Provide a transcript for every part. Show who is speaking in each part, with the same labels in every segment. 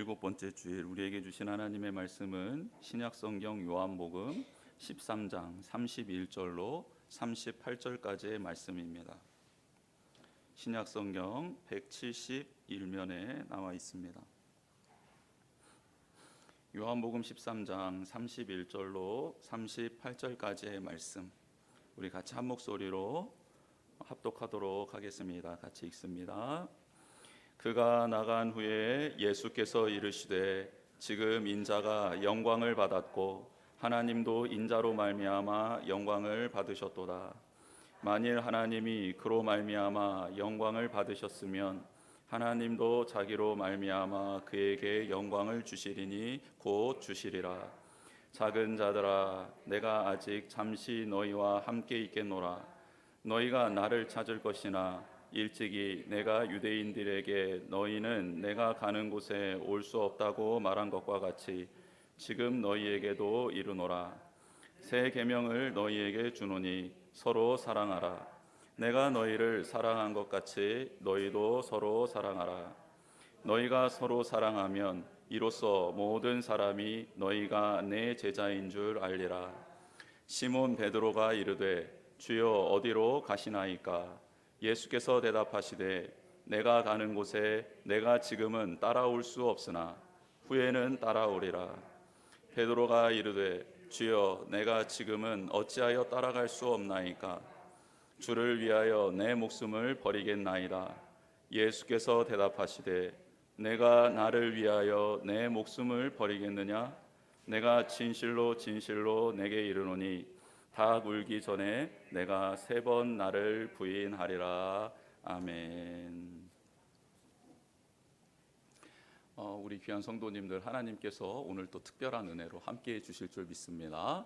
Speaker 1: 17번째 주일 우리에게 주신 하나님의 말씀은 신약성경 요한복음 13장 31절로 38절까지의 말씀입니다. 신약성경 171면에 나와 있습니다. 요한복음 13장 31절로 38절까지의 말씀, 우리 같이 한 목소리로 합독하도록 하겠습니다. 같이 읽습니다. 그가 나간 후에 예수께서 이르시되 지금 인자가 영광을 받았고 하나님도 인자로 말미암아 영광을 받으셨도다. 만일 하나님이 그로 말미암아 영광을 받으셨으면 하나님도 자기로 말미암아 그에게 영광을 주시리니 곧 주시리라. 작은 자들아, 내가 아직 잠시 너희와 함께 있겠노라. 너희가 나를 찾을 것이나 일찍이 내가 유대인들에게 너희는 내가 가는 곳에 올 수 없다고 말한 것과 같이 지금 너희에게도 이르노라. 새 계명을 너희에게 주노니 서로 사랑하라. 내가 너희를 사랑한 것 같이 너희도 서로 사랑하라. 너희가 서로 사랑하면 이로써 모든 사람이 너희가 내 제자인 줄 알리라. 시몬 베드로가 이르되 주여 어디로 가시나이까? 예수께서 대답하시되 내가 가는 곳에 내가 지금은 따라올 수 없으나 후에는 따라오리라. 베드로가 이르되 주여 내가 지금은 어찌하여 따라갈 수 없나이까? 주를 위하여 내 목숨을 버리겠나이다. 예수께서 대답하시되 내가 나를 위하여 내 목숨을 버리겠느냐? 내가 진실로 진실로 내게 이르노니 닭 울기 전에 내가 3번 나를 부인하리라. 아멘. 우리 귀한 성도님들, 하나님께서 오늘 또 특별한 은혜로 함께해 주실 줄 믿습니다.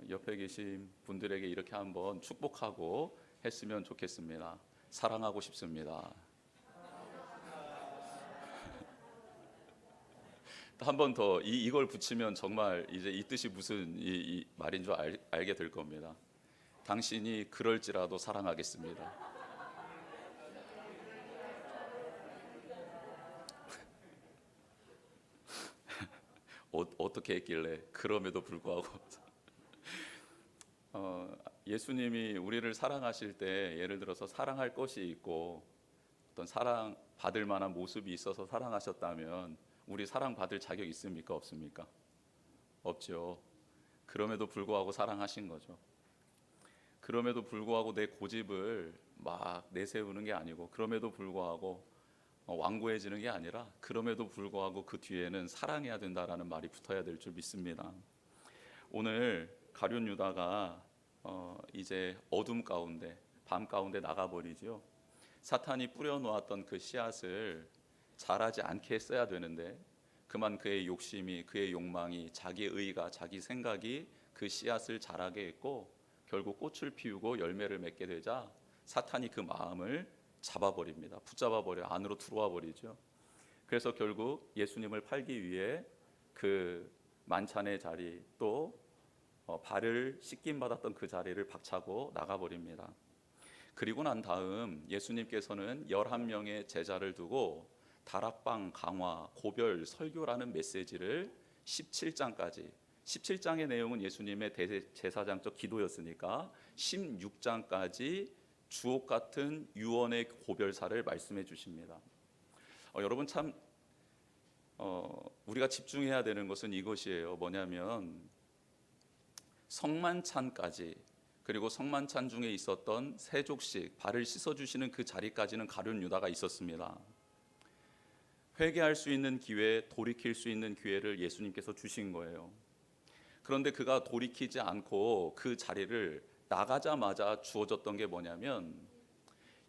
Speaker 1: 옆에 계신 분들에게 이렇게 한번 축복하고 했으면 좋겠습니다. 사랑하고 싶습니다. 한 번 더 이걸 붙이면 정말 이제 이 뜻이 무슨 이 말인 줄 알게 될 겁니다. 당신이 그럴지라도 사랑하겠습니다. 어떻게 했길래 그럼에도 불구하고 예수님이 우리를 사랑하실 때 예를 들어서 사랑할 것이 있고 어떤 사랑 받을 만한 모습이 있어서 사랑하셨다면 우리 사랑받을 자격 있습니까? 없습니까? 없죠. 그럼에도 불구하고 사랑하신 거죠. 그럼에도 불구하고 내 고집을 막 내세우는 게 아니고, 그럼에도 불구하고 완고해지는 게 아니라, 그럼에도 불구하고 그 뒤에는 사랑해야 된다라는 말이 붙어야 될 줄 믿습니다. 오늘 가룟 유다가 이제 어둠 가운데, 밤 가운데 나가버리죠. 사탄이 뿌려놓았던 그 씨앗을 자라지 않게 했어야 되는데 그만 그의 욕심이, 그의 욕망이, 자기의 의가, 자기 생각이 그 씨앗을 자라게 했고 결국 꽃을 피우고 열매를 맺게 되자 사탄이 그 마음을 잡아버립니다. 붙잡아버려 안으로 들어와 버리죠. 그래서 결국 예수님을 팔기 위해 그 만찬의 자리, 또 발을 씻김 받았던 그 자리를 박차고 나가버립니다. 그리고 난 다음 예수님께서는 11명의 제자를 두고 다락방 강화, 고별, 설교라는 메시지를 17장까지, 17장의 내용은 예수님의 대제사장적 기도였으니까 16장까지 주옥 같은 유언의 고별사를 말씀해 주십니다. 여러분 참 우리가 집중해야 되는 것은 이것이에요. 뭐냐면 성만찬까지, 그리고 성만찬 중에 있었던 세족식, 발을 씻어주시는 그 자리까지는 가룟 유다가 있었습니다. 회개할 수 있는 기회, 돌이킬 수 있는 기회를 예수님께서 주신 거예요. 그런데 그가 돌이키지 않고 그 자리를 나가자마자 주어졌던 게 뭐냐면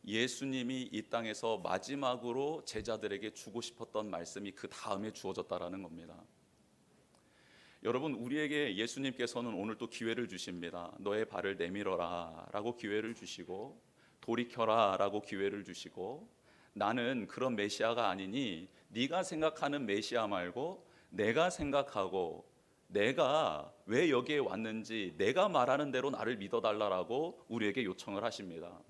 Speaker 1: 예수님이 이 땅에서 마지막으로 제자들에게 주고 싶었던 말씀이 그 다음에 주어졌다라는 겁니다. 여러분, 우리에게 예수님께서는 오늘 또 기회를 주십니다. 너의 발을 내밀어라 라고 기회를 주시고, 돌이켜라 라고 기회를 주시고, 나는 그런 메시아가 아니니 네가 생각하는 메시아 말고 내가 생각하고 내가 왜 여기에 왔는지 내가 말하는 대로 나를 믿어달라고 우리에게 요청을 하십니다.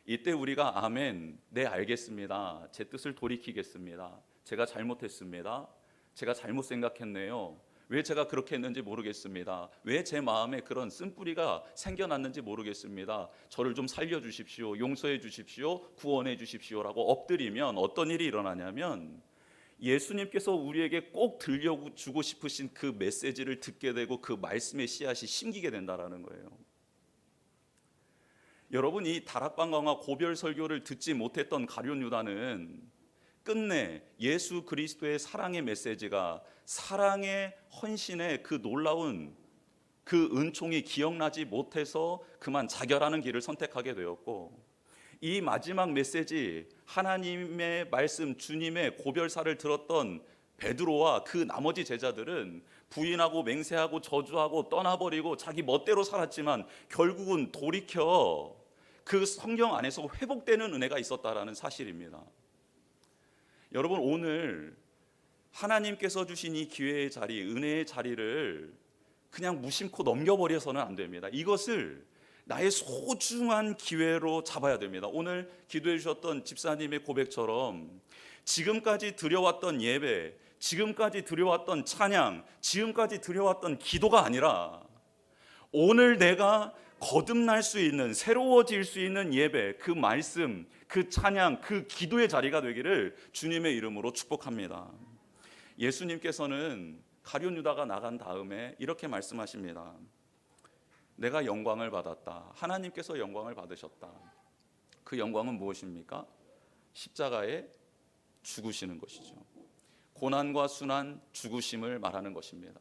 Speaker 1: 이때 우리가 아멘, 네 알겠습니다, 제 뜻을 돌이키겠습니다, 제가 잘못했습니다. 제가 잘못 생각했네요. 왜 제가 그렇게 했는지 모르겠습니다. 왜 제 마음에 그런 쓴뿌리가 생겨났는지 모르겠습니다. 저를 좀 살려주십시오. 용서해 주십시오. 구원해 주십시오라고 엎드리면 어떤 일이 일어나냐면 예수님께서 우리에게 꼭 들려주고 싶으신 그 메시지를 듣게 되고 그 말씀의 씨앗이 심기게 된다라는 거예요. 여러분, 이 다락방광과 고별 설교를 듣지 못했던 가룟 유다는 끝내 예수 그리스도의 사랑의 메시지가, 사랑의 헌신의 그 놀라운 그 은총이 기억나지 못해서 그만 자결하는 길을 선택하게 되었고, 이 마지막 메시지, 하나님의 말씀, 주님의 고별사를 들었던 베드로와 그 나머지 제자들은 부인하고 맹세하고 저주하고 떠나버리고 자기 멋대로 살았지만 결국은 돌이켜 그 성경 안에서 회복되는 은혜가 있었다라는 사실입니다. 여러분, 오늘 하나님께서 주신 이 기회의 자리, 은혜의 자리를 그냥 무심코 넘겨버려서는 안 됩니다. 이것을 나의 소중한 기회로 잡아야 됩니다. 오늘 기도해 주셨던 집사님의 고백처럼 지금까지 드려왔던 예배, 지금까지 드려왔던 찬양, 지금까지 드려왔던 기도가 아니라 오늘 내가 거듭날 수 있는, 새로워질 수 있는 예배, 그 말씀, 그 찬양, 그 기도의 자리가 되기를 주님의 이름으로 축복합니다. 예수님께서는 가룟 유다가 나간 다음에 이렇게 말씀하십니다. 내가 영광을 받았다. 하나님께서 영광을 받으셨다. 그 영광은 무엇입니까? 십자가에 죽으시는 것이죠. 고난과 순환, 죽으심을 말하는 것입니다.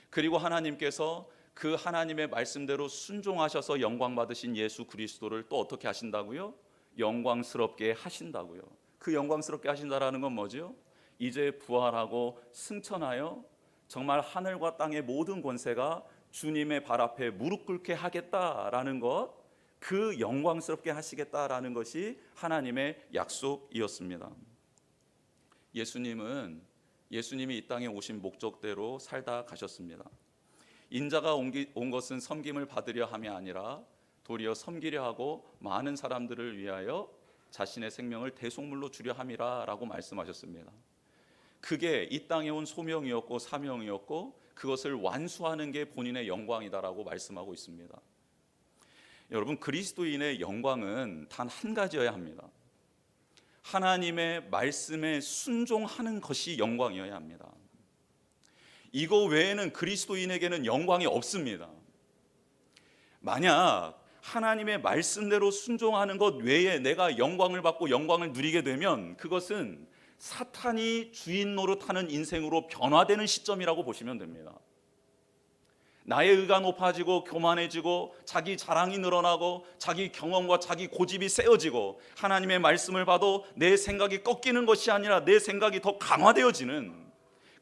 Speaker 1: 그리고 하나님께서 그 하나님의 말씀대로 순종하셔서 영광 받으신 예수 그리스도를 또 어떻게 하신다고요? 영광스럽게 하신다고요. 그 영광스럽게 하신다라는 건 뭐죠? 이제 부활하고 승천하여 정말 하늘과 땅의 모든 권세가 주님의 발 앞에 무릎 꿇게 하겠다라는 것, 그 영광스럽게 하시겠다라는 것이 하나님의 약속이었습니다. 예수님이 이 땅에 오신 목적대로 살다 가셨습니다. 인자가 온 것은 섬김을 받으려 함이 아니라 도리어 섬기려 하고 많은 사람들을 위하여 자신의 생명을 대속물로 주려 함이라 라고 말씀하셨습니다. 그게 이 땅에 온 소명이었고 사명이었고 그것을 완수하는 게 본인의 영광이다라고 말씀하고 있습니다. 여러분, 그리스도인의 영광은 단 한 가지여야 합니다. 하나님의 말씀에 순종하는 것이 영광이어야 합니다. 이거 외에는 그리스도인에게는 영광이 없습니다. 만약 하나님의 말씀대로 순종하는 것 외에 내가 영광을 받고 영광을 누리게 되면 그것은 사탄이 주인 노릇하는 인생으로 변화되는 시점이라고 보시면 됩니다. 나의 의가 높아지고 교만해지고 자기 자랑이 늘어나고 자기 경험과 자기 고집이 세어지고 하나님의 말씀을 봐도 내 생각이 꺾이는 것이 아니라 내 생각이 더 강화되어지는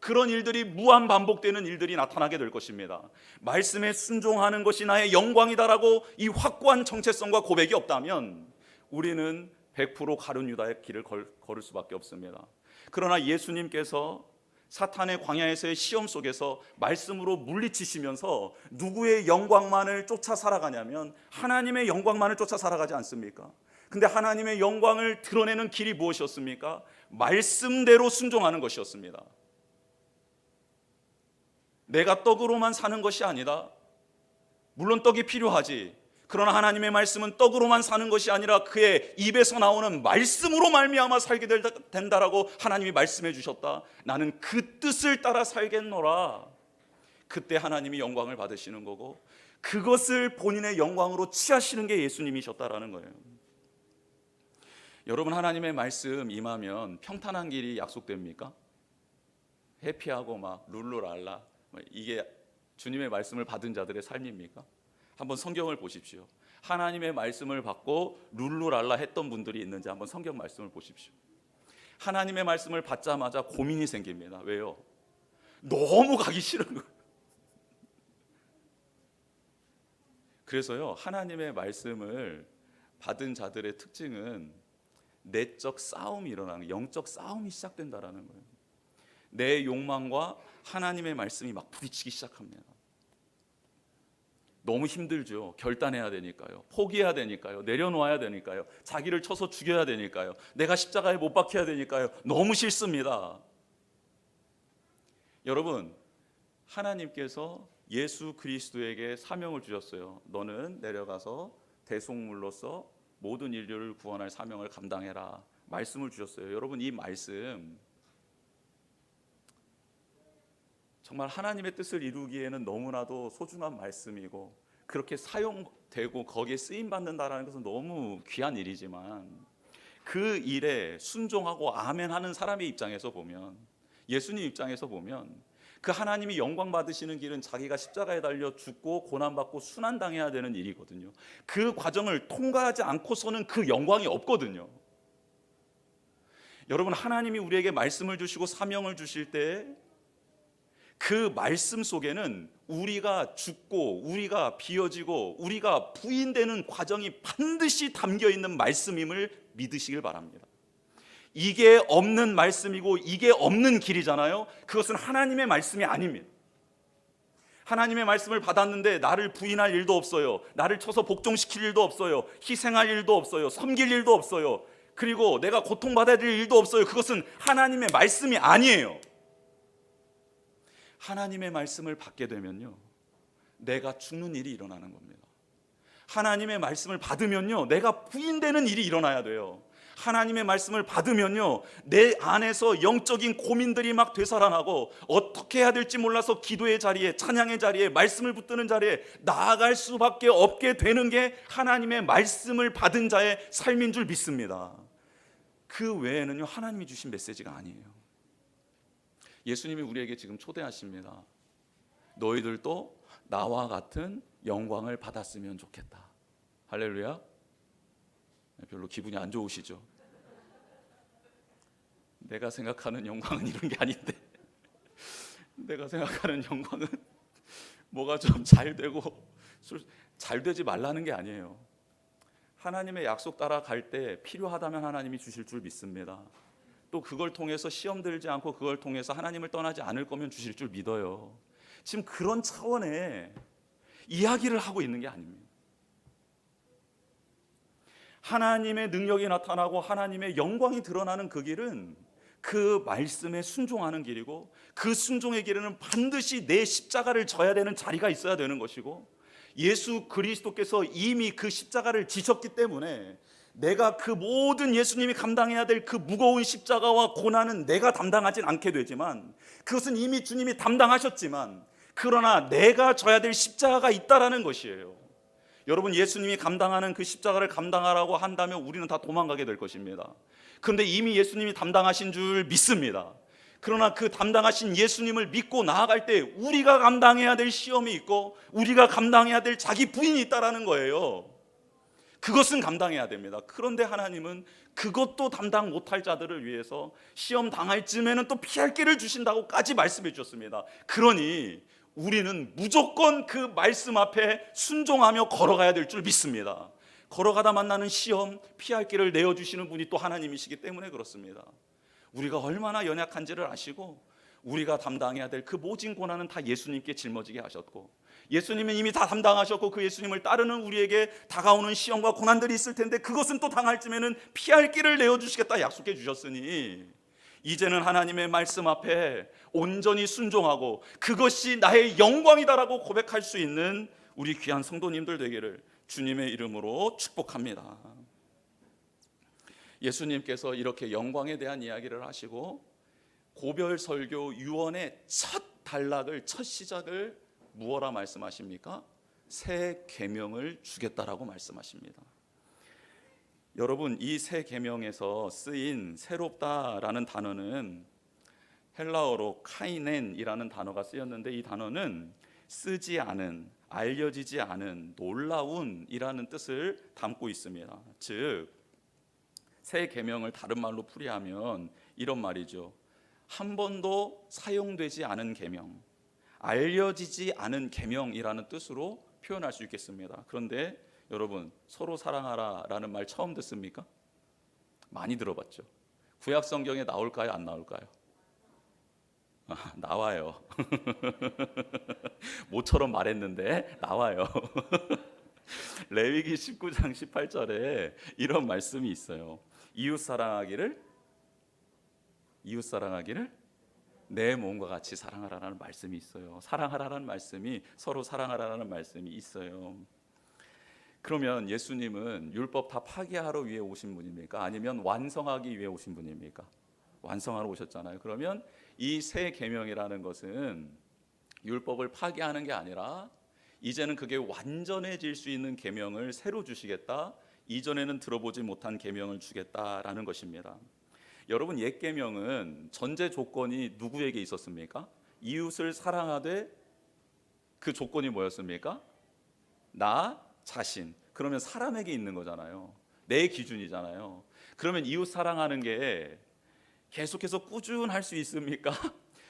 Speaker 1: 그런 일들이 무한 반복되는 일들이 나타나게 될 것입니다. 말씀에 순종하는 것이 나의 영광이다라고 이 확고한 정체성과 고백이 없다면 우리는 100% 가룟 유다의 길을 걸을 수밖에 없습니다. 그러나 예수님께서 사탄의 광야에서의 시험 속에서 말씀으로 물리치시면서 누구의 영광만을 쫓아 살아가냐면 하나님의 영광만을 쫓아 살아가지 않습니까? 근데 하나님의 영광을 드러내는 길이 무엇이었습니까? 말씀대로 순종하는 것이었습니다. 내가 떡으로만 사는 것이 아니다. 물론 떡이 필요하지. 그러나 하나님의 말씀은 떡으로만 사는 것이 아니라 그의 입에서 나오는 말씀으로 말미암아 살게 된다라고 하나님이 말씀해 주셨다. 나는 그 뜻을 따라 살겠노라. 그때 하나님이 영광을 받으시는 거고 그것을 본인의 영광으로 취하시는 게 예수님이셨다라는 거예요. 여러분, 하나님의 말씀 임하면 평탄한 길이 약속됩니까? 해피하고 막 룰루랄라, 이게 주님의 말씀을 받은 자들의 삶입니까? 한번 성경을 보십시오. 하나님의 말씀을 받고 룰루랄라 했던 분들이 있는지 한번 성경 말씀을 보십시오. 하나님의 말씀을 받자마자 고민이 생깁니다. 왜요? 너무 가기 싫은 거예요. 그래서요, 하나님의 말씀을 받은 자들의 특징은 내적 싸움이 일어나는, 영적 싸움이 시작된다라는 거예요. 내 욕망과 하나님의 말씀이 막 부딪히기 시작합니다. 너무 힘들죠. 결단해야 되니까요. 포기해야 되니까요. 내려놓아야 되니까요. 자기를 쳐서 죽여야 되니까요. 내가 십자가에 못 박혀야 되니까요. 너무 싫습니다. 여러분, 하나님께서 예수 그리스도에게 사명을 주셨어요. 너는 내려가서 대속물로서 모든 인류를 구원할 사명을 감당해라. 말씀을 주셨어요. 여러분, 이 말씀 정말 하나님의 뜻을 이루기에는 너무나도 소중한 말씀이고, 그렇게 사용되고 거기에 쓰임 받는다라는 것은 너무 귀한 일이지만, 그 일에 순종하고 아멘 하는 사람의 입장에서 보면, 예수님 입장에서 보면, 그 하나님이 영광 받으시는 길은 자기가 십자가에 달려 죽고 고난받고 순환당해야 되는 일이거든요. 그 과정을 통과하지 않고서는 그 영광이 없거든요. 여러분, 하나님이 우리에게 말씀을 주시고 사명을 주실 때 그 말씀 속에는 우리가 죽고 우리가 비워지고 우리가 부인되는 과정이 반드시 담겨 있는 말씀임을 믿으시길 바랍니다. 이게 없는 말씀이고 이게 없는 길이잖아요. 그것은 하나님의 말씀이 아닙니다. 하나님의 말씀을 받았는데 나를 부인할 일도 없어요. 나를 쳐서 복종시킬 일도 없어요. 희생할 일도 없어요. 섬길 일도 없어요. 그리고 내가 고통받아야 될 일도 없어요. 그것은 하나님의 말씀이 아니에요. 하나님의 말씀을 받게 되면요, 내가 죽는 일이 일어나는 겁니다. 하나님의 말씀을 받으면요, 내가 부인되는 일이 일어나야 돼요. 하나님의 말씀을 받으면요, 내 안에서 영적인 고민들이 막 되살아나고 어떻게 해야 될지 몰라서 기도의 자리에, 찬양의 자리에, 말씀을 붙드는 자리에 나아갈 수밖에 없게 되는 게 하나님의 말씀을 받은 자의 삶인 줄 믿습니다. 그 외에는요, 하나님이 주신 메시지가 아니에요. 예수님이 우리에게 지금 초대하십니다. 너희들도 나와 같은 영광을 받았으면 좋겠다. 할렐루야. 별로 기분이 안 좋으시죠? 내가 생각하는 영광은 이런 게 아닌데, 내가 생각하는 영광은 뭐가 좀 잘 되고 잘 되지 말라는 게 아니에요. 하나님의 약속 따라 갈 때 필요하다면 하나님이 주실 줄 믿습니다. 또 그걸 통해서 시험 들지 않고 그걸 통해서 하나님을 떠나지 않을 거면 주실 줄 믿어요. 지금 그런 차원의 이야기를 하고 있는 게 아닙니다. 하나님의 능력이 나타나고 하나님의 영광이 드러나는 그 길은 그 말씀에 순종하는 길이고, 그 순종의 길에는 반드시 내 십자가를 져야 되는 자리가 있어야 되는 것이고, 예수 그리스도께서 이미 그 십자가를 지셨기 때문에 내가 그 모든 예수님이 감당해야 될 그 무거운 십자가와 고난은 내가 담당하진 않게 되지만, 그것은 이미 주님이 담당하셨지만, 그러나 내가 져야 될 십자가가 있다라는 것이에요. 여러분, 예수님이 감당하는 그 십자가를 감당하라고 한다면 우리는 다 도망가게 될 것입니다. 그런데 이미 예수님이 담당하신 줄 믿습니다. 그러나 그 담당하신 예수님을 믿고 나아갈 때 우리가 감당해야 될 시험이 있고 우리가 감당해야 될 자기 부인이 있다라는 거예요. 그것은 감당해야 됩니다. 그런데 하나님은 그것도 담당 못할 자들을 위해서 시험 당할 쯤에는 또 피할 길을 주신다고까지 말씀해 주셨습니다. 그러니 우리는 무조건 그 말씀 앞에 순종하며 걸어가야 될 줄 믿습니다. 걸어가다 만나는 시험, 피할 길을 내어주시는 분이 또 하나님이시기 때문에 그렇습니다. 우리가 얼마나 연약한지를 아시고 우리가 담당해야 될 그 모진 고난은 다 예수님께 짊어지게 하셨고, 예수님은 이미 다 담당하셨고, 그 예수님을 따르는 우리에게 다가오는 시험과 고난들이 있을 텐데 그것은 또 당할 쯤에는 피할 길을 내어주시겠다 약속해 주셨으니, 이제는 하나님의 말씀 앞에 온전히 순종하고 그것이 나의 영광이다라고 고백할 수 있는 우리 귀한 성도님들 되기를 주님의 이름으로 축복합니다. 예수님께서 이렇게 영광에 대한 이야기를 하시고 고별 설교 유언의 첫 단락을, 첫 시작을 무엇라 말씀하십니까? 새 계명을 주겠다라고 말씀하십니다. 여러분, 이 새 계명에서 쓰인 새롭다라는 단어는 헬라어로 카이넨이라는 단어가 쓰였는데, 이 단어는 쓰지 않은, 알려지지 않은, 놀라운이라는 뜻을 담고 있습니다. 즉, 새 계명을 다른 말로 풀이하면 이런 말이죠. 한 번도 사용되지 않은 계명, 알려지지 않은 계명이라는 뜻으로 표현할 수 있겠습니다. 그런데 여러분, 서로 사랑하라라는 말 처음 듣습니까? 많이 들어봤죠. 구약 성경에 나올까요, 안 나올까요? 나와요. 모처럼 말했는데 나와요. 레위기 19장 18절에 이런 말씀이 있어요. 이웃 사랑하기를 내 몸과 같이 사랑하라는 말씀이 있어요. 사랑하라는 말씀이, 서로 사랑하라는 말씀이 있어요. 그러면 예수님은 율법 다 파기하러 위해 오신 분입니까? 아니면 완성하기 위해 오신 분입니까? 완성하러 오셨잖아요. 그러면 이 새 계명이라는 것은 율법을 파기하는 게 아니라 이제는 그게 완전해질 수 있는 계명을 새로 주시겠다. 이전에는 들어보지 못한 계명을 주겠다라는 것입니다. 여러분, 옛 계명은 전제 조건이 누구에게 있었습니까? 이웃을 사랑하되, 그 조건이 뭐였습니까? 나 자신. 그러면 사람에게 있는 거잖아요. 내 기준이잖아요. 그러면 이웃 사랑하는 게 계속해서 꾸준할 수 있습니까?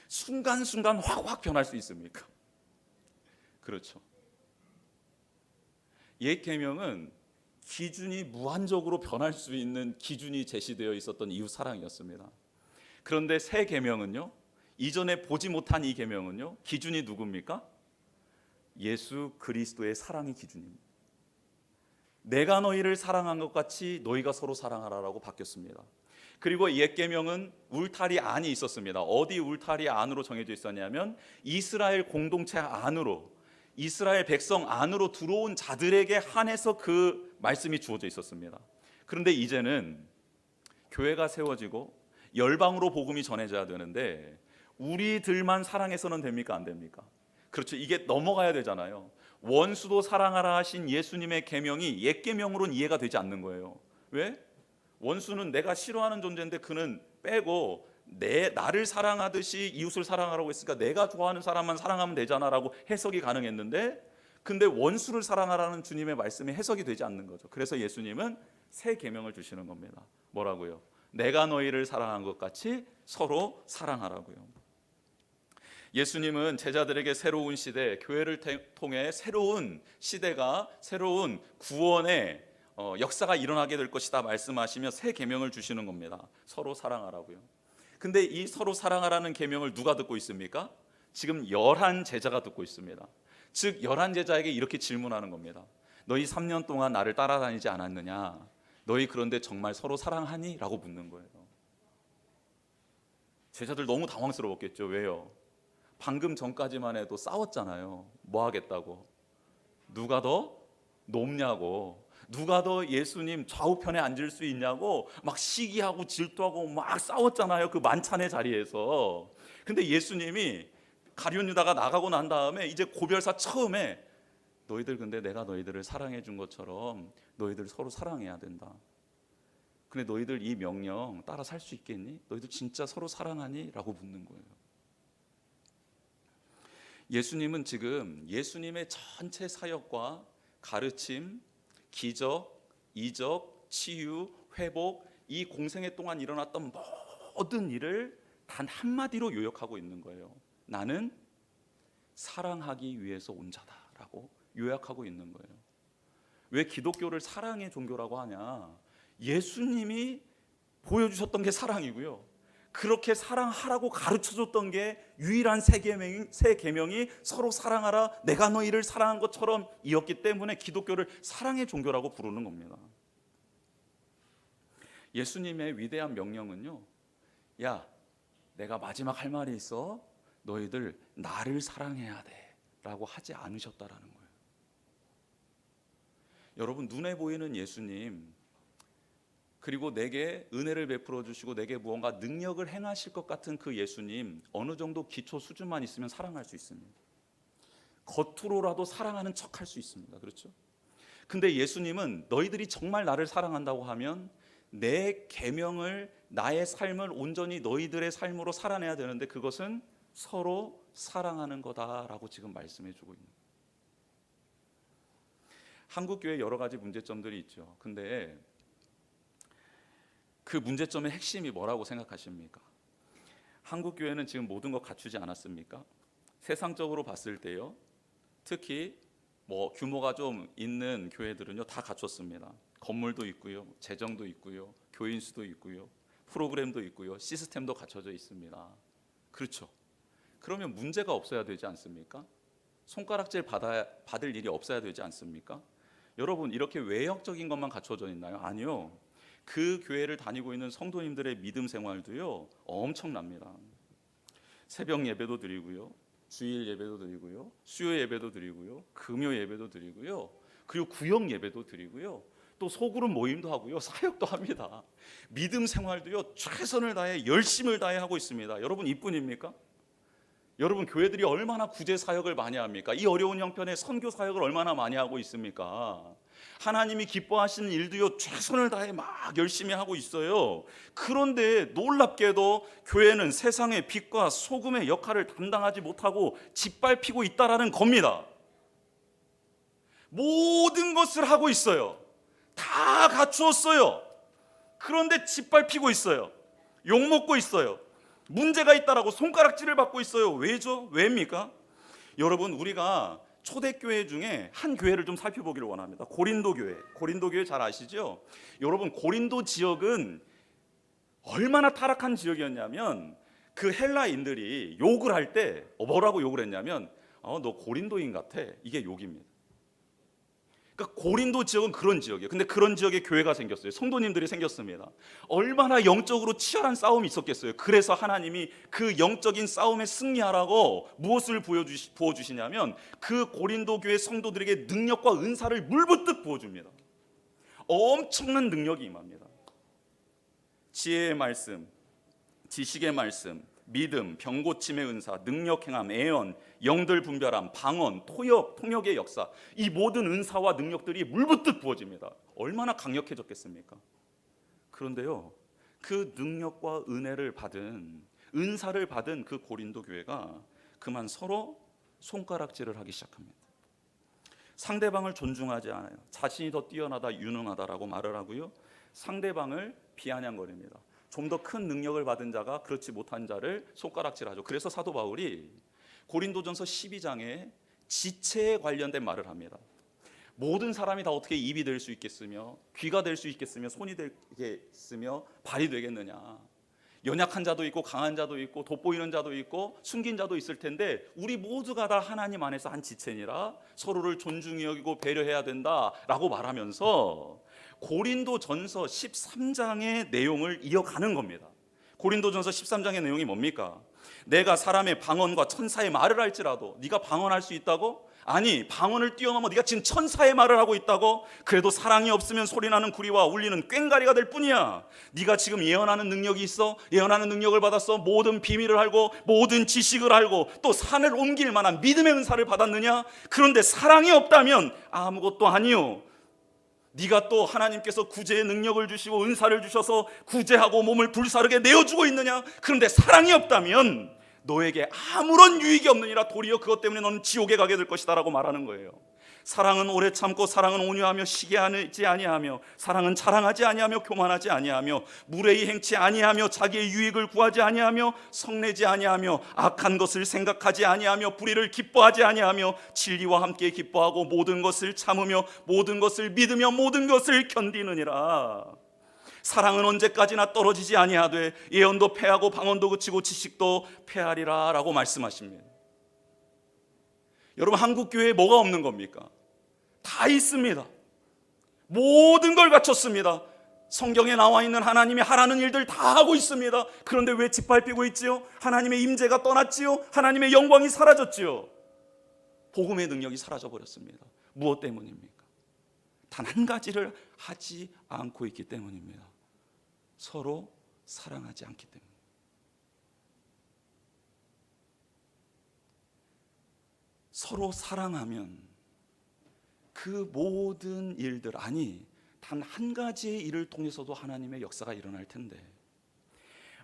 Speaker 1: 순간순간 확 변할 수 있습니까? 그렇죠. 옛 계명은 기준이 무한적으로 변할 수 있는 기준이 제시되어 있었던 이웃 사랑이었습니다. 그런데 새 계명은요, 이전에 보지 못한 이 계명은요, 기준이 누굽니까? 예수 그리스도의 사랑이 기준입니다. 내가 너희를 사랑한 것 같이 너희가 서로 사랑하라라고 바뀌었습니다. 그리고 옛 계명은 울타리 안이 있었습니다. 어디 울타리 안으로 정해져 있었냐면 이스라엘 공동체 안으로, 이스라엘 백성 안으로 들어온 자들에게 한해서 그 말씀이 주어져 있었습니다. 그런데 이제는 교회가 세워지고 열방으로 복음이 전해져야 되는데 우리들만 사랑해서는 됩니까? 안 됩니까? 그렇죠. 이게 넘어가야 되잖아요. 원수도 사랑하라 하신 예수님의 계명이 옛 계명으로는 이해가 되지 않는 거예요. 왜? 원수는 내가 싫어하는 존재인데 그는 빼고 나를 사랑하듯이 이웃을 사랑하라고 했으니까 내가 좋아하는 사람만 사랑하면 되잖아라고 해석이 가능했는데, 근데 원수를 사랑하라는 주님의 말씀이 해석이 되지 않는 거죠. 그래서 예수님은 새 계명을 주시는 겁니다. 뭐라고요? 내가 너희를 사랑한 것 같이 서로 사랑하라고요. 예수님은 제자들에게 새로운 시대, 교회를 통해 새로운 시대가, 새로운 구원의 역사가 일어나게 될 것이다 말씀하시며 새 계명을 주시는 겁니다. 서로 사랑하라고요. 근데 이 서로 사랑하라는 계명을 누가 듣고 있습니까? 지금 11 제자가 듣고 있습니다. 즉 11 제자에게 이렇게 질문하는 겁니다. 너희 3년 동안 나를 따라다니지 않았느냐? 너희 그런데 정말 서로 사랑하니? 라고 묻는 거예요. 제자들 너무 당황스러웠겠죠. 왜요? 방금 전까지만 해도 싸웠잖아요. 뭐 하겠다고? 누가 더 높냐고, 누가 더 예수님 좌우편에 앉을 수 있냐고 막 시기하고 질투하고 막 싸웠잖아요. 그 만찬의 자리에서. 근데 예수님이 가룟 유다가 나가고 난 다음에 이제 고별사 처음에 너희들 근데 내가 너희들을 사랑해 준 것처럼 너희들 서로 사랑해야 된다. 근데 너희들 이 명령 따라 살 수 있겠니? 너희들 진짜 서로 사랑하니? 라고 묻는 거예요. 예수님은 지금 예수님의 전체 사역과 가르침, 기적, 이적, 치유, 회복, 이 공생애 동안 일어났던 모든 일을 단 한마디로 요약하고 있는 거예요. 나는 사랑하기 위해서 온 자다라고 요약하고 있는 거예요. 왜 기독교를 사랑의 종교라고 하냐? 예수님이 보여주셨던 게 사랑이고요. 그렇게 사랑하라고 가르쳐줬던 게 유일한 새 계명이 서로 사랑하라, 내가 너희를 사랑한 것처럼 이었기 때문에 기독교를 사랑의 종교라고 부르는 겁니다. 예수님의 위대한 명령은요, 야, 내가 마지막 할 말이 있어. 너희들 나를 사랑해야 돼 라고 하지 않으셨다라는 거예요. 여러분, 눈에 보이는 예수님, 그리고 내게 은혜를 베풀어 주시고 내게 무언가 능력을 행하실 것 같은 그 예수님, 어느 정도 기초 수준만 있으면 사랑할 수 있습니다. 겉으로라도 사랑하는 척할 수 있습니다. 그렇죠? 근데 예수님은 너희들이 정말 나를 사랑한다고 하면 내 계명을, 나의 삶을 온전히 너희들의 삶으로 살아내야 되는데 그것은 서로 사랑하는 거다라고 지금 말씀해 주고 있는 거예요. 한국 교회 여러 가지 문제점들이 있죠. 근데 그 문제점의 핵심이 뭐라고 생각하십니까? 한국 교회는 지금 모든 것 갖추지 않았습니까? 세상적으로 봤을 때요, 특히 규모가 좀 있는 교회들은요 다 갖췄습니다. 건물도 있고요, 재정도 있고요, 교인 수도 있고요, 프로그램도 있고요, 시스템도 갖춰져 있습니다. 그렇죠? 그러면 문제가 없어야 되지 않습니까? 손가락질 받을 일이 없어야 되지 않습니까? 여러분, 이렇게 외형적인 것만 갖춰져 있나요? 아니요. 그 교회를 다니고 있는 성도님들의 믿음 생활도요, 엄청납니다. 새벽 예배도 드리고요, 주일 예배도 드리고요, 수요 예배도 드리고요, 금요 예배도 드리고요, 그리고 구역 예배도 드리고요, 또 소그룹 모임도 하고요, 사역도 합니다. 믿음 생활도요, 최선을 다해 열심을 다해 하고 있습니다. 여러분, 이뿐입니까? 여러분, 교회들이 얼마나 구제 사역을 많이 합니까? 이 어려운 형편에 선교 사역을 얼마나 많이 하고 있습니까? 하나님이 기뻐하시는 일도요, 최선을 다해 막 열심히 하고 있어요. 그런데 놀랍게도 교회는 세상의 빛과 소금의 역할을 담당하지 못하고 짓밟히고 있다라는 겁니다. 모든 것을 하고 있어요. 다 갖추었어요. 그런데 짓밟히고 있어요. 욕먹고 있어요. 문제가 있다라고 손가락질을 받고 있어요. 왜죠? 왜입니까? 여러분, 우리가 초대교회 중에 한 교회를 좀 살펴보기를 원합니다. 고린도 교회. 고린도 교회 잘 아시죠? 여러분, 고린도 지역은 얼마나 타락한 지역이었냐면 그 헬라인들이 욕을 할 때 뭐라고 욕을 했냐면 너 고린도인 같아. 이게 욕입니다. 그러니까 고린도 지역은 그런 지역이에요. 근데 그런 지역에 교회가 생겼어요. 성도님들이 생겼습니다. 얼마나 영적으로 치열한 싸움이 있었겠어요. 그래서 하나님이 그 영적인 싸움에 승리하라고 무엇을 부어주시냐면 그 고린도 교회 성도들에게 능력과 은사를 물붓듯 부어줍니다. 엄청난 능력이 임합니다. 지혜의 말씀, 지식의 말씀, 믿음, 병고침의 은사, 능력 행함, 애언, 영들 분별함, 방언, 통역의 역사, 이 모든 은사와 능력들이 물붓듯 부어집니다. 얼마나 강력해졌겠습니까? 그런데요, 그 능력과 은혜를 받은, 은사를 받은 그 고린도 교회가 그만 서로 손가락질을 하기 시작합니다. 상대방을 존중하지 않아요. 자신이 더 뛰어나다, 유능하다라고 말을 하고요, 상대방을 비아냥거립니다. 좀 더 큰 능력을 받은 자가 그렇지 못한 자를 손가락질하죠. 그래서 사도 바울이 고린도전서 12장에 지체에 관련된 말을 합니다. 모든 사람이 다 어떻게 입이 될 수 있겠으며 귀가 될 수 있겠으며 손이 되겠으며 발이 되겠느냐. 연약한 자도 있고 강한 자도 있고 돋보이는 자도 있고 숨긴 자도 있을 텐데 우리 모두가 다 하나님 안에서 한 지체니라 서로를 존중히 여기고 배려해야 된다라고 말하면서 고린도전서 13장의 내용을 이어가는 겁니다. 고린도전서 13장의 내용이 뭡니까? 내가 사람의 방언과 천사의 말을 할지라도 네가 방언할 수 있다고? 아니, 방언을 뛰어넘어 네가 지금 천사의 말을 하고 있다고? 그래도 사랑이 없으면 소리나는 구리와 울리는 꽹과리가 될 뿐이야. 네가 지금 예언하는 능력이 있어? 예언하는 능력을 받았어? 모든 비밀을 알고 모든 지식을 알고 또 산을 옮길 만한 믿음의 은사를 받았느냐? 그런데 사랑이 없다면 아무것도 아니요. 네가 또 하나님께서 구제의 능력을 주시고 은사를 주셔서 구제하고 몸을 불사르게 내어주고 있느냐? 그런데 사랑이 없다면 너에게 아무런 유익이 없느니라. 도리어 그것 때문에 너는 지옥에 가게 될 것이다 라고 말하는 거예요. 사랑은 오래 참고 사랑은 온유하며 시기하지 아니하며 사랑은 자랑하지 아니하며 교만하지 아니하며 무례히 행치 아니하며 자기의 유익을 구하지 아니하며 성내지 아니하며 악한 것을 생각하지 아니하며 불의를 기뻐하지 아니하며 진리와 함께 기뻐하고 모든 것을 참으며 모든 것을 믿으며 모든 것을 견디느니라. 사랑은 언제까지나 떨어지지 아니하되 예언도 패하고 방언도 그치고 지식도 패하리라 라고 말씀하십니다. 여러분, 한국 교회에 뭐가 없는 겁니까? 다 있습니다. 모든 걸 갖췄습니다. 성경에 나와 있는 하나님이 하라는 일들 다 하고 있습니다. 그런데 왜 짓밟히고 있지요? 하나님의 임재가 떠났지요? 하나님의 영광이 사라졌지요? 복음의 능력이 사라져버렸습니다. 무엇 때문입니까? 단 한 가지를 하지 않고 있기 때문입니다. 서로 사랑하지 않기 때문입니다. 서로 사랑하면 그 모든 일들, 아니 단 한 가지의 일을 통해서도 하나님의 역사가 일어날 텐데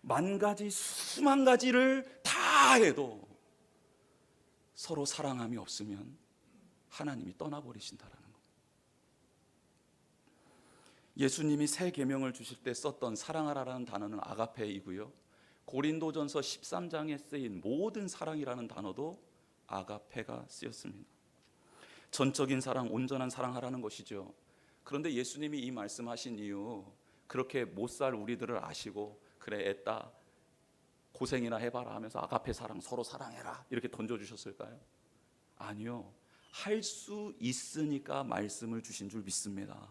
Speaker 1: 만 가지 수만 가지를 다 해도 서로 사랑함이 없으면 하나님이 떠나버리신다라는 겁니다. 예수님이 새 계명을 주실 때 썼던 사랑하라는 단어는 아가페이고요, 고린도전서 13장에 쓰인 모든 사랑이라는 단어도 아가페가 쓰였습니다. 전적인 사랑, 온전한 사랑하라는 것이죠. 그런데 예수님이 이 말씀하신 이유, 그렇게 못 살 우리들을 아시고 그래 애따 고생이나 해봐라 하면서 아가페 사랑, 서로 사랑해라 이렇게 던져주셨을까요? 아니요. 할 수 있으니까 말씀을 주신 줄 믿습니다.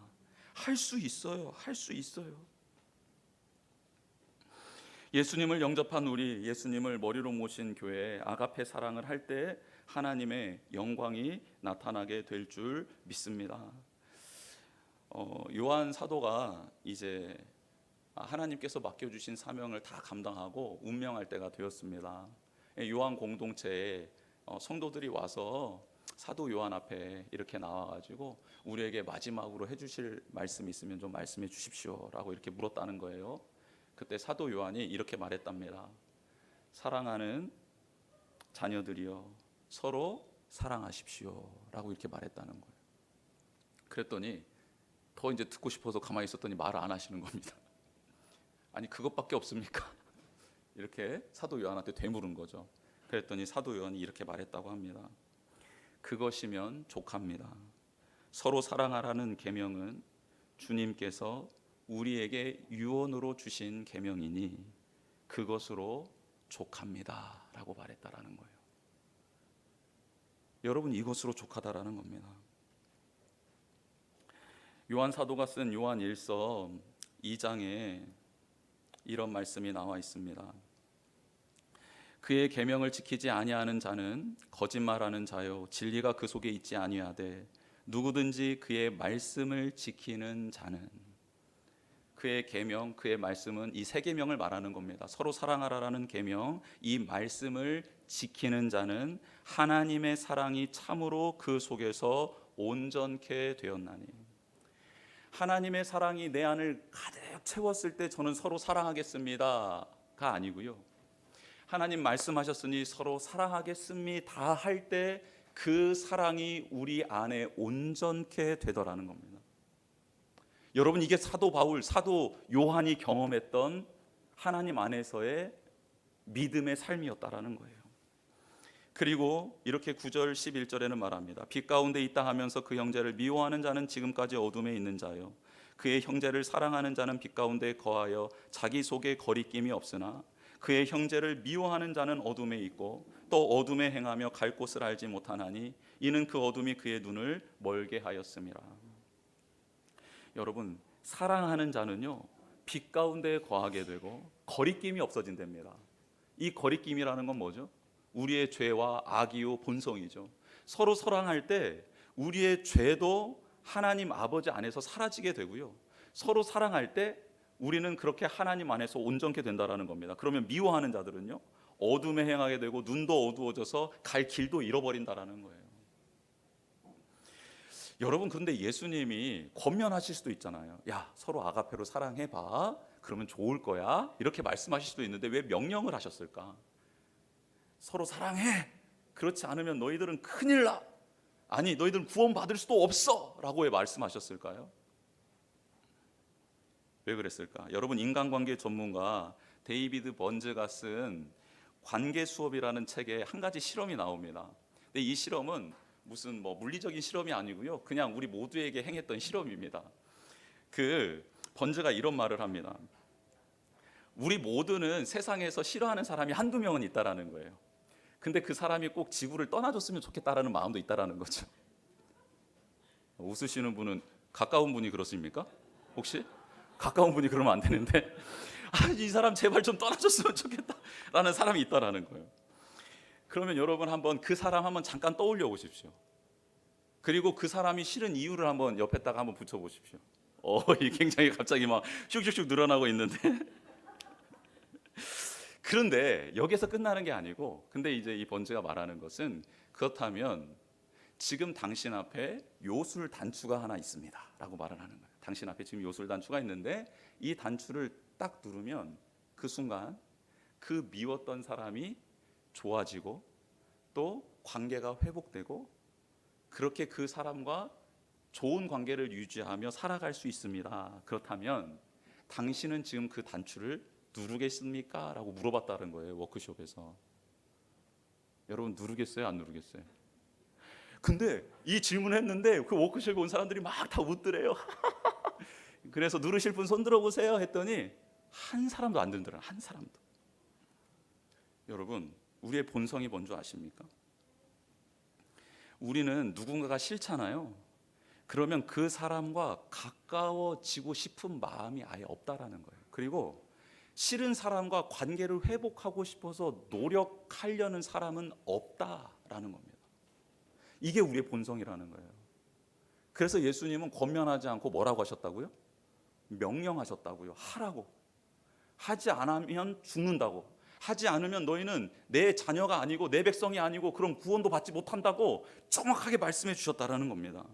Speaker 1: 할 수 있어요. 할 수 있어요. 예수님을 영접한 우리, 예수님을 머리로 모신 교회에 아가페 사랑을 할 때 하나님의 영광이 나타나게 될 줄 믿습니다. 요한 사도가 이제 하나님께서 맡겨주신 사명을 다 감당하고 운명할 때가 되었습니다. 요한 공동체에 성도들이 와서 사도 요한 앞에 이렇게 나와가지고 우리에게 마지막으로 해주실 말씀이 있으면 좀 말씀해 주십시오라고 이렇게 물었다는 거예요. 그때 사도 요한이 이렇게 말했답니다. 사랑하는 자녀들이여 서로 사랑하십시오라고 이렇게 말했다는 거예요. 그랬더니 더 이제 듣고 싶어서 가만히 있었더니 말을 안 하시는 겁니다. 아니 그것밖에 없습니까? 이렇게 사도 요한한테 되물은 거죠. 그랬더니 사도 요한이 이렇게 말했다고 합니다. 그것이면 족합니다. 서로 사랑하라는 계명은 주님께서 우리에게 유언으로 주신 계명이니 그것으로 족합니다 라고 말했다라는 거예요. 여러분 이것으로 족하다라는 겁니다. 요한 사도가 쓴 요한 1서 2장에 이런 말씀이 나와 있습니다. 그의 계명을 지키지 아니하는 자는 거짓말하는 자요 진리가 그 속에 있지 아니하되 누구든지 그의 말씀을 지키는 자는, 그의 계명, 그의 말씀은 이 세 계명을 말하는 겁니다. 서로 사랑하라라는 계명, 이 말씀을 지키는 자는 하나님의 사랑이 참으로 그 속에서 온전케 되었나니. 하나님의 사랑이 내 안을 가득 채웠을 때 저는 서로 사랑하겠습니다가 아니고요. 하나님 말씀하셨으니 서로 사랑하겠습니다 할 때 그 사랑이 우리 안에 온전케 되더라는 겁니다. 여러분 이게 사도 바울, 사도 요한이 경험했던 하나님 안에서의 믿음의 삶이었다라는 거예요. 그리고 이렇게 9절 11절에는 말합니다. 빛 가운데 있다 하면서 그 형제를 미워하는 자는 지금까지 어둠에 있는 자요 그의 형제를 사랑하는 자는 빛 가운데 거하여 자기 속에 거리낌이 없으나 그의 형제를 미워하는 자는 어둠에 있고 또 어둠에 행하며 갈 곳을 알지 못하나니 이는 그 어둠이 그의 눈을 멀게 하였음이라. 여러분 사랑하는 자는요 빛 가운데 거하게 되고 거리낌이 없어진답니다. 이 거리낌이라는 건 뭐죠? 우리의 죄와 악이요 본성이죠. 서로 사랑할 때 우리의 죄도 하나님 아버지 안에서 사라지게 되고요. 서로 사랑할 때 우리는 그렇게 하나님 안에서 온전케 된다라는 겁니다. 그러면 미워하는 자들은요 어둠에 행하게 되고 눈도 어두워져서 갈 길도 잃어버린다라는 거예요. 여러분 그런데 예수님이 권면하실 수도 있잖아요. 야 서로 아가페로 사랑해봐 그러면 좋을 거야 이렇게 말씀하실 수도 있는데 왜 명령을 하셨을까? 서로 사랑해 그렇지 않으면 너희들은 큰일 나, 아니 너희들은 구원받을 수도 없어 라고 왜 말씀하셨을까요? 왜 그랬을까? 여러분 인간관계 전문가 데이비드 번즈가 쓴 관계 수업이라는 책에 한 가지 실험이 나옵니다. 근데 이 실험은 무슨 물리적인 실험이 아니고요 그냥 우리 모두에게 행했던 실험입니다. 그 번즈가 이런 말을 합니다. 우리 모두는 세상에서 싫어하는 사람이 한두 명은 있다라는 거예요. 근데 그 사람이 꼭 지구를 떠나줬으면 좋겠다라는 마음도 있다라는 거죠. 웃으시는 분은 가까운 분이 그렇습니까? 혹시? 가까운 분이 그러면 안 되는데 이 사람 제발 좀 떠나줬으면 좋겠다라는 사람이 있다라는 거예요. 그러면 여러분 한번 그 사람 한번 잠깐 떠올려 보십시오. 그리고 그 사람이 싫은 이유를 한번 옆에다가 한번 붙여 보십시오. 이 굉장히 갑자기 막 슉슉슉 늘어나고 있는데 그런데 여기서 끝나는 게 아니고, 근데 이제 이 번즈가 말하는 것은 그렇다면 지금 당신 앞에 요술 단추가 하나 있습니다 라고 말을 하는 거예요. 당신 앞에 지금 요술 단추가 있는데 이 단추를 딱 누르면 그 순간 그 미웠던 사람이 좋아지고 또 관계가 회복되고 그렇게 그 사람과 좋은 관계를 유지하며 살아갈 수 있습니다. 그렇다면 당신은 지금 그 단추를 누르겠습니까? 라고 물어봤다는 거예요. 워크숍에서. 여러분 누르겠어요? 안 누르겠어요? 근데 이 질문을 했는데 그 워크숍에 온 사람들이 막 다 웃더래요. 그래서 누르실 분 손 들어보세요 했더니 한 사람도 안 들더라. 한 사람도. 여러분, 우리의 본성이 뭔 줄 아십니까? 우리는 누군가가 싫잖아요. 그러면 그 사람과 가까워지고 싶은 마음이 아예 없다라는 거예요. 그리고 싫은 사람과 관계를 회복하고 싶어서 노력하려는 사람은 없다라는 겁니다. 이게 우리의 본성이라는 거예요. 그래서 예수님은 권면하지 않고 뭐라고 하셨다고요? 명령하셨다고요. 하라고. 하지 않으면 죽는다고. 하지 않으면 너희는 내 자녀가 아니고 내 백성이 아니고 그럼 구원도 받지 못한다고 정확하게 말씀해 주셨다라는 겁니다.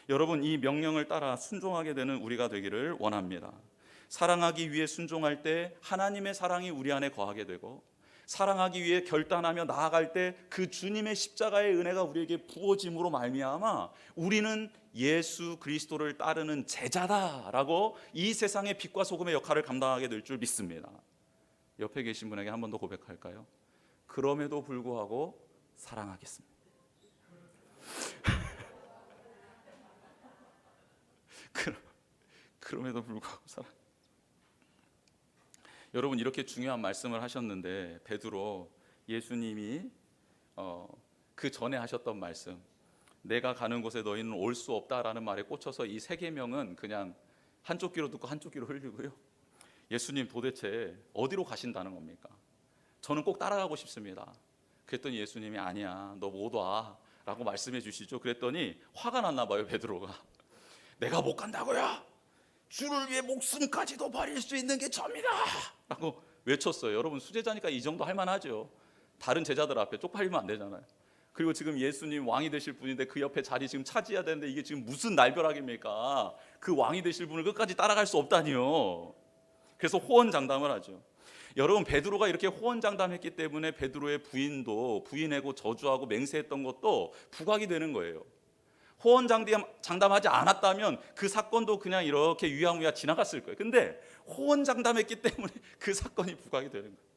Speaker 1: 여러분, 이 명령을 따라 순종하게 되는 우리가 되기를 원합니다. 사랑하기 위해 순종할 때 하나님의 사랑이 우리 안에 거하게 되고, 사랑하기 위해 결단하며 나아갈 때 그 주님의 십자가의 은혜가 우리에게 부어짐으로 말미암아 우리는 예수 그리스도를 따르는 제자다라고 이 세상의 빛과 소금의 역할을 감당하게 될 줄 믿습니다. 옆에 계신 분에게 한 번 더 고백할까요? 그럼에도 불구하고 사랑하겠습니다. 그럼에도 불구하고 사랑. 여러분, 이렇게 중요한 말씀을 하셨는데 베드로, 예수님이 그 전에 하셨던 말씀, 내가 가는 곳에 너희는 올 수 없다라는 말에 꽂혀서 이 세 계명은 그냥 한쪽 귀로 듣고 한쪽 귀로 흘리고요. 예수님 도대체 어디로 가신다는 겁니까? 저는 꼭 따라가고 싶습니다. 그랬더니 예수님이 아니야, 너 못 와 라고 말씀해 주시죠. 그랬더니 화가 났나 봐요, 베드로가. 내가 못 간다고요? 주를 위해 목숨까지도 버릴 수 있는 게 접니다 라고 외쳤어요. 여러분, 수제자니까 이 정도 할만하죠. 다른 제자들 앞에 쪽팔리면 안 되잖아요. 그리고 지금 예수님 왕이 되실 분인데 그 옆에 자리 지금 차지해야 되는데 이게 지금 무슨 날벼락입니까? 그 왕이 되실 분을 끝까지 따라갈 수 없다니요. 그래서 호언장담을 하죠. 여러분, 베드로가 이렇게 호언장담했기 때문에 베드로의 부인도 부인하고 저주하고 맹세했던 것도 부각이 되는 거예요. 호언장담하지 않았다면 그 사건도 그냥 이렇게 유야무야 지나갔을 거예요. 근데 호언장담했기 때문에 그 사건이 부각이 되는 거예요.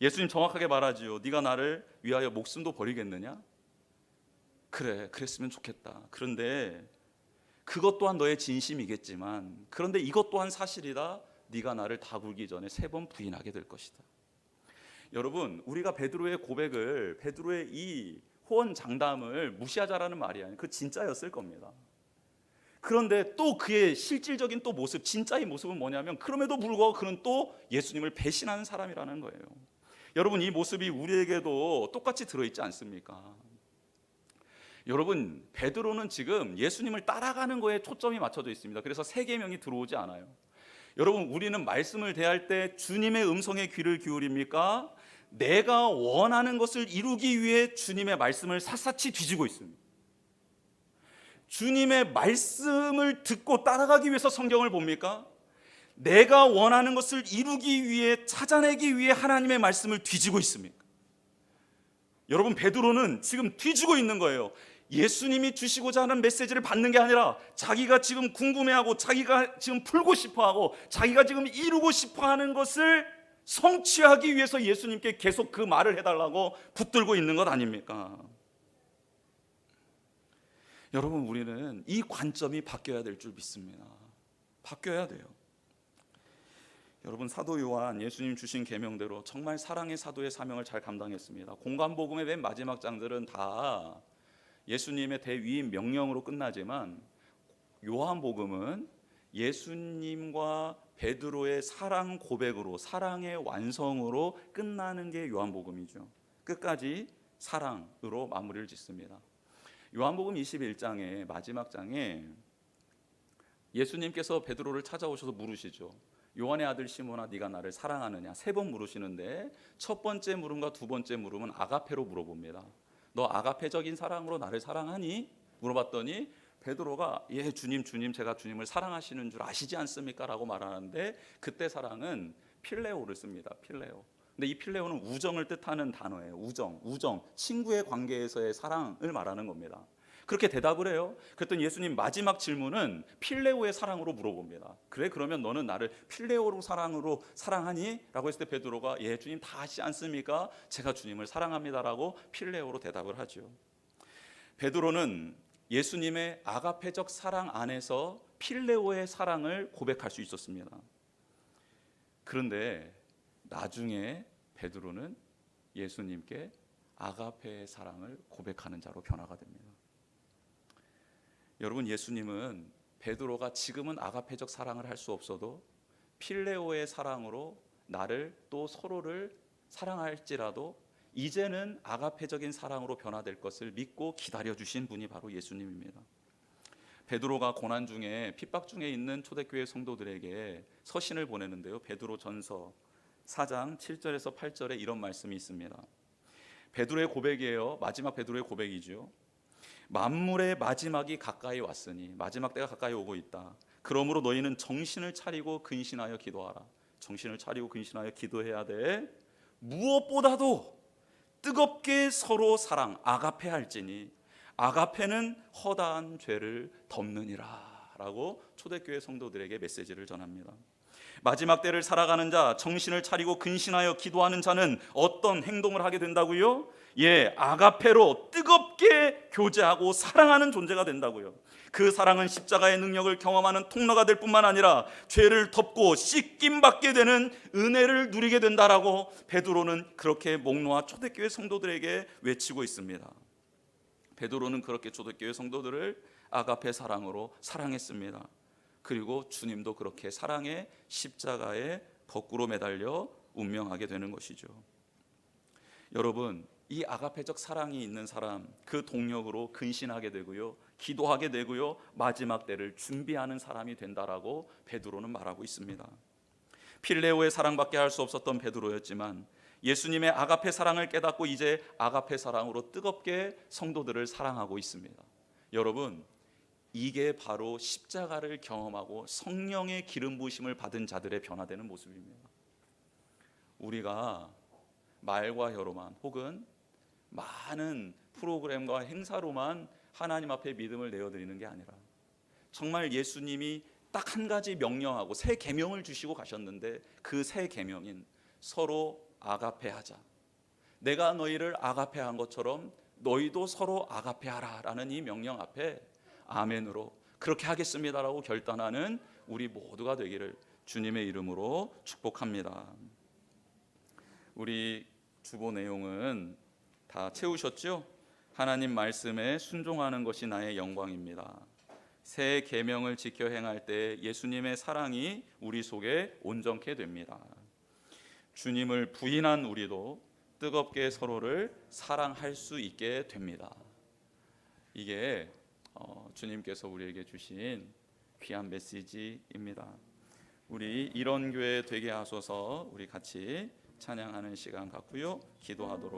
Speaker 1: 예수님 정확하게 말하지요. 네가 나를 위하여 목숨도 버리겠느냐? 그래, 그랬으면 좋겠다. 그런데 그것 또한 너의 진심이겠지만, 그런데 이것 또한 사실이다. 네가 나를 다 굴기 전에 3번 부인하게 될 것이다. 여러분, 우리가 베드로의 고백을, 베드로의 이 호언장담을 무시하자라는 말이 아니에요. 그 진짜였을 겁니다. 그런데 또 그의 실질적인 또 모습, 진짜의 모습은 뭐냐면 그럼에도 불구하고 그는 또 예수님을 배신하는 사람이라는 거예요. 여러분, 이 모습이 우리에게도 똑같이 들어있지 않습니까? 여러분, 베드로는 지금 예수님을 따라가는 거에 초점이 맞춰져 있습니다. 그래서 세 계명이 들어오지 않아요. 여러분, 우리는 말씀을 대할 때 주님의 음성에 귀를 기울입니까? 내가 원하는 것을 이루기 위해 주님의 말씀을 샅샅이 뒤지고 있습니다. 주님의 말씀을 듣고 따라가기 위해서 성경을 봅니까? 내가 원하는 것을 이루기 위해, 찾아내기 위해 하나님의 말씀을 뒤지고 있습니까? 여러분, 베드로는 지금 뒤지고 있는 거예요. 예수님이 주시고자 하는 메시지를 받는 게 아니라 자기가 지금 궁금해하고 자기가 지금 풀고 싶어하고 자기가 지금 이루고 싶어하는 것을 성취하기 위해서 예수님께 계속 그 말을 해달라고 붙들고 있는 것 아닙니까? 여러분, 우리는 이 관점이 바뀌어야 될 줄 믿습니다. 바뀌어야 돼요. 여러분, 사도 요한 예수님 주신 계명대로 정말 사랑의 사도의 사명을 잘 감당했습니다. 공관복음의 맨 마지막 장들은 다 예수님의 대위임 명령으로 끝나지만 요한복음은 예수님과 베드로의 사랑 고백으로, 사랑의 완성으로 끝나는 게 요한복음이죠. 끝까지 사랑으로 마무리를 짓습니다. 요한복음 21장의 마지막 장에 예수님께서 베드로를 찾아오셔서 물으시죠. 요한의 아들 시몬아, 네가 나를 사랑하느냐? 3번 물으시는데 첫 번째 물음과 두 번째 물음은 아가페로 물어봅니다. 너 아가페적인 사랑으로 나를 사랑하니? 물어봤더니 베드로가 예 주님 제가 주님을 사랑하시는 줄 아시지 않습니까? 라고 말하는데 그때 사랑은 필레오를 씁니다. 필레오. 근데 이 필레오는 우정을 뜻하는 단어예요. 우정, 친구의 관계에서의 사랑을 말하는 겁니다. 그렇게 대답을 해요. 그랬더니 예수님 마지막 질문은 필레오의 사랑으로 물어봅니다. 그래, 그러면 너는 나를 필레오로 사랑하니? 라고 했을 때 베드로가 예 주님 다 아시지 않습니까? 제가 주님을 사랑합니다라고 필레오로 대답을 하죠. 베드로는 예수님의 아가페적 사랑 안에서 필레오의 사랑을 고백할 수 있었습니다. 그런데 나중에 베드로는 예수님께 아가페의 사랑을 고백하는 자로 변화가 됩니다. 여러분, 예수님은 베드로가 지금은 아가페적 사랑을 할 수 없어도 필레오의 사랑으로 나를 또 서로를 사랑할지라도 이제는 아가페적인 사랑으로 변화될 것을 믿고 기다려주신 분이 바로 예수님입니다. 베드로가 고난 중에 핍박 중에 있는 초대교회 성도들에게 서신을 보내는데요, 베드로전서 4장 7절에서 8절에 이런 말씀이 있습니다. 베드로의 고백이에요. 마지막 베드로의 고백이죠. 만물의 마지막이 가까이 왔으니, 마지막 때가 가까이 오고 있다. 그러므로 너희는 정신을 차리고 근신하여 기도하라. 정신을 차리고 근신하여 기도해야 돼. 무엇보다도 뜨겁게 서로 사랑, 아가페 할지니 아가페는 허다한 죄를 덮느니라 라고 초대교회 성도들에게 메시지를 전합니다. 마지막 때를 살아가는 자, 정신을 차리고 근신하여 기도하는 자는 어떤 행동을 하게 된다고요? 아가페로 뜨겁게 교제하고 사랑하는 존재가 된다고요. 그 사랑은 십자가의 능력을 경험하는 통로가 될 뿐만 아니라 죄를 덮고 씻김 받게 되는 은혜를 누리게 된다라고 베드로는 그렇게 목 놓아 초대교회 성도들에게 외치고 있습니다. 베드로는 그렇게 초대교회 성도들을 아가페 사랑으로 사랑했습니다. 그리고 주님도 그렇게 사랑의 십자가에 거꾸로 매달려 운명하게 되는 것이죠. 여러분, 이 아가페적 사랑이 있는 사람, 그 동력으로 근신하게 되고요, 기도하게 되고요, 마지막 때를 준비하는 사람이 된다라고 베드로는 말하고 있습니다. 필레오의 사랑밖에 할 수 없었던 베드로였지만 예수님의 아가페 사랑을 깨닫고 이제 아가페 사랑으로 뜨겁게 성도들을 사랑하고 있습니다. 여러분, 이게 바로 십자가를 경험하고 성령의 기름 부으심을 받은 자들의 변화되는 모습입니다. 우리가 말과 혀로만 혹은 많은 프로그램과 행사로만 하나님 앞에 믿음을 내어드리는 게 아니라 정말 예수님이 딱 한 가지 명령하고 새 계명을 주시고 가셨는데 그 새 계명인 서로 아가페하자, 내가 너희를 아가페한 것처럼 너희도 서로 아가페하라 라는 이 명령 앞에 아멘으로 그렇게 하겠습니다라고 결단하는 우리 모두가 되기를 주님의 이름으로 축복합니다. 우리 주보 내용은 다 채우셨죠? 하나님 말씀에 순종하는 것이 나의 영광입니다. 새 계명을 지켜 행할 때 예수님의 사랑이 우리 속에 온전케 됩니다. 주님을 부인한 우리도 뜨겁게 서로를 사랑할 수 있게 됩니다. 이게 주님께서 우리에게 주신 귀한 메시지입니다. 우리 이런 교회 되게 하소서. 우리 같이 찬양하는 시간 갖고요, 기도하도록